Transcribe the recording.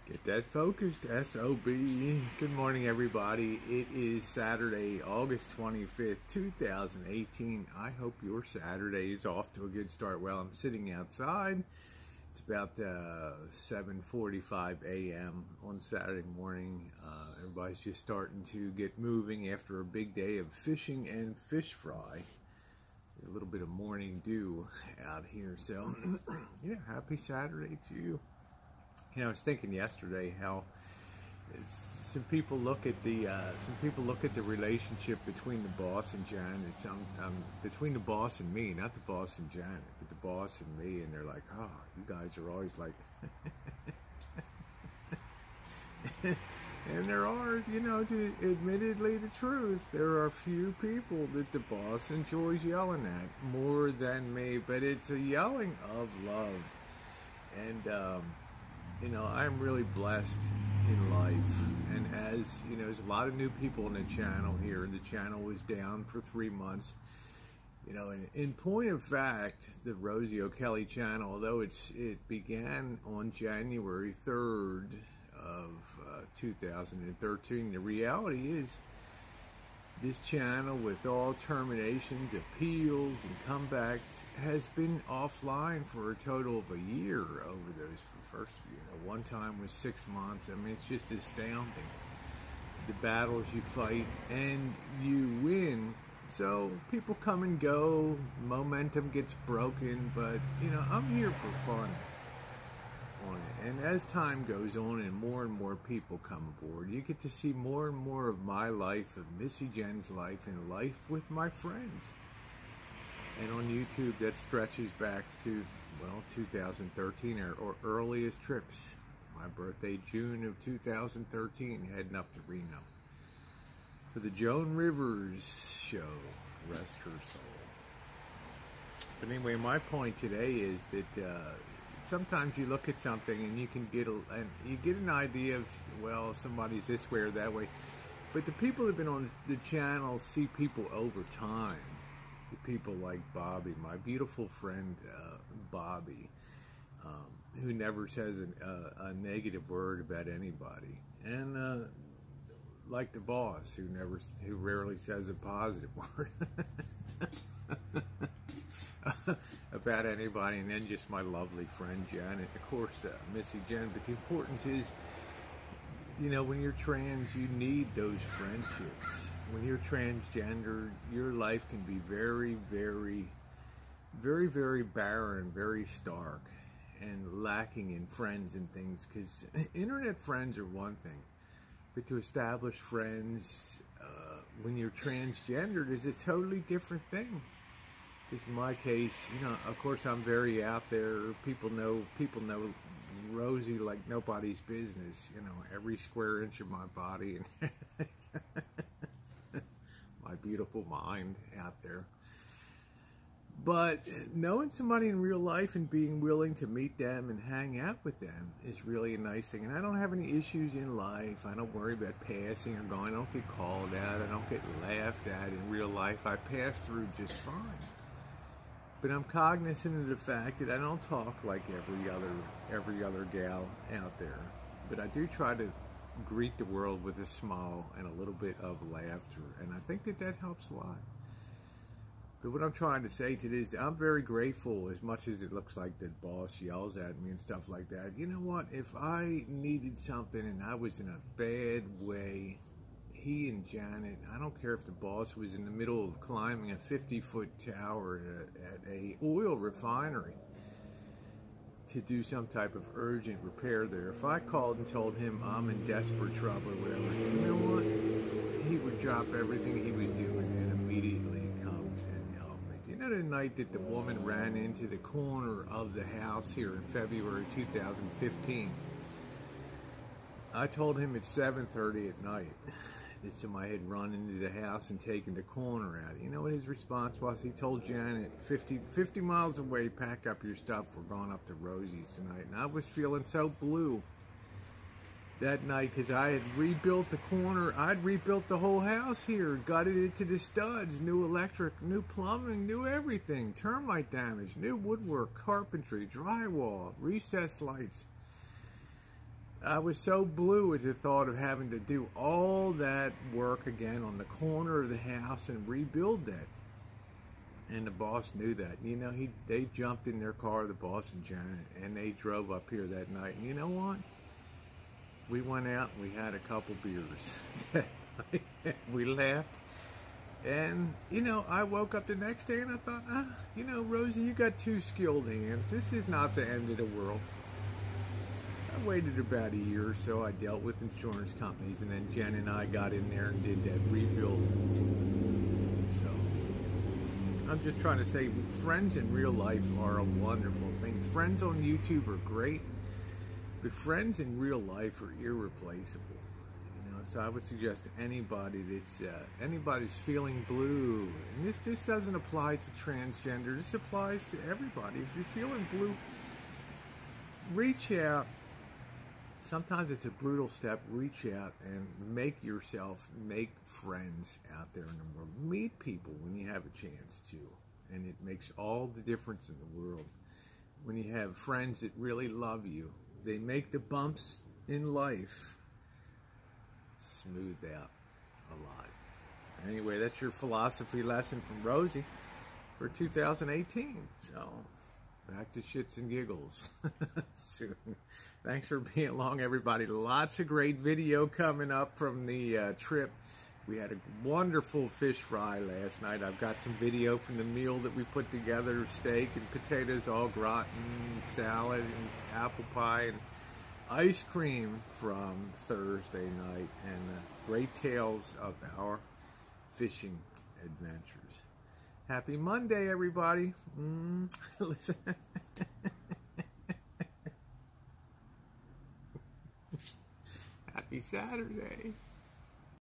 Get that focused, S-O-B. Good morning, everybody. It is Saturday, August 25th, 2018. I hope your Saturday is off to a good start. Well, I'm sitting outside. It's about 7:45 a.m. on Saturday morning. Everybody's just starting to get moving after a big day of fishing and fish fry. A little bit of morning dew out here. So, yeah, happy Saturday to you. You know, I was thinking yesterday how some people look at the relationship between the boss and Janet. Between the boss and me, not the boss and Janet, but the boss and me, and they're like, "Oh, you guys are always like," and there are, you know, admittedly the truth, there are few people that the boss enjoys yelling at more than me, but it's a yelling of love, and you know, I'm really blessed in life, and as you know, there's a lot of new people on the channel here. The channel was down for 3 months. You know, and in point of fact, the Rosie O'Kelly channel, although it began on January 3rd of 2013, the reality is this channel, with all terminations, appeals, and comebacks, has been offline for a total of a year over those first, you know, one time was 6 months. I mean, it's just astounding. The battles you fight and you win. So people come and go, momentum gets broken, but, you know, I'm here for fun on it. And as time goes on and more people come aboard, you get to see more and more of my life, of Missy Jen's life, and life with my friends. And on YouTube, that stretches back to, well, 2013, or earliest trips. My birthday, June of 2013, heading up to Reno for the Joan Rivers show, rest her soul. But anyway, my point today is that sometimes you look at something and you can get an idea of, well, somebody's this way or that way. But the people that have been on the channel see people over time. The people like Bobby, my beautiful friend Bobby, who never says a negative word about anybody, and like the boss, who rarely says a positive word about anybody, and then just my lovely friend Janet, of course, Missy Jen. But the importance is, you know, when you're trans, you need those friendships. When you're transgender, your life can be very, very, very, very barren, very stark, and lacking in friends and things, because internet friends are one thing, but to establish friends when you're transgendered is a totally different thing. Because in my case, you know, of course, I'm very out there. People know Rosie like nobody's business. You know, every square inch of my body and my beautiful mind out there. But knowing somebody in real life and being willing to meet them and hang out with them is really a nice thing. And I don't have any issues in life. I don't worry about passing or going. I don't get called out. I don't get laughed at in real life. I pass through just fine. But I'm cognizant of the fact that I don't talk like every other gal out there. But I do try to greet the world with a smile and a little bit of laughter, and I think that helps a lot. But what I'm trying to say today is I'm very grateful, as much as it looks like the boss yells at me and stuff like that. You know what? If I needed something and I was in a bad way, he and Janet, I don't care if the boss was in the middle of climbing a 50-foot tower at a oil refinery to do some type of urgent repair there. If I called and told him I'm in desperate trouble or whatever, you know what? He would drop everything he was doing and immediately come and help me. You know, the night that the woman ran into the corner of the house here in February 2015, I told him it's 7:30 at night. Somebody had run into the house and taken the corner out. You know what his response was? He told Janet, 50 miles away, pack up your stuff, we're going up to Rosie's tonight. And I was feeling so blue that night because I had rebuilt the corner. I'd rebuilt the whole house here, gutted it to the studs, new electric, new plumbing, new everything, termite damage, new woodwork, carpentry, drywall, recessed lights. I was so blue at the thought of having to do all that work again on the corner of the house and rebuild that. And the boss knew that. You know, they jumped in their car, the boss and Janet, and they drove up here that night. And you know what? We went out and we had a couple beers. We laughed. And, you know, I woke up the next day and I thought, you know, Rosie, you got 2 skilled hands. This is not the end of the world. I waited about a year or so. I dealt with insurance companies, and then Jen and I got in there and did that rebuild. So I'm just trying to say, friends in real life are a wonderful thing. Friends on YouTube are great, but friends in real life are irreplaceable. You know, so I would suggest to anybody that's anybody's feeling blue, and this just doesn't apply to transgender. This applies to everybody. If you're feeling blue, reach out. Sometimes it's a brutal step. Reach out and make friends out there in the world. Meet people when you have a chance to, and it makes all the difference in the world. When you have friends that really love you, they make the bumps in life smooth out a lot. Anyway, that's your philosophy lesson from Rosie for 2018. So back to shits and giggles soon. Thanks for being along, everybody. Lots of great video coming up from the trip. We had a wonderful fish fry last night. I've got some video from the meal that we put together, steak and potatoes au gratin, salad and apple pie, and ice cream from Thursday night, and great tales of our fishing adventures. Happy Monday, everybody. Listen. Happy Saturday.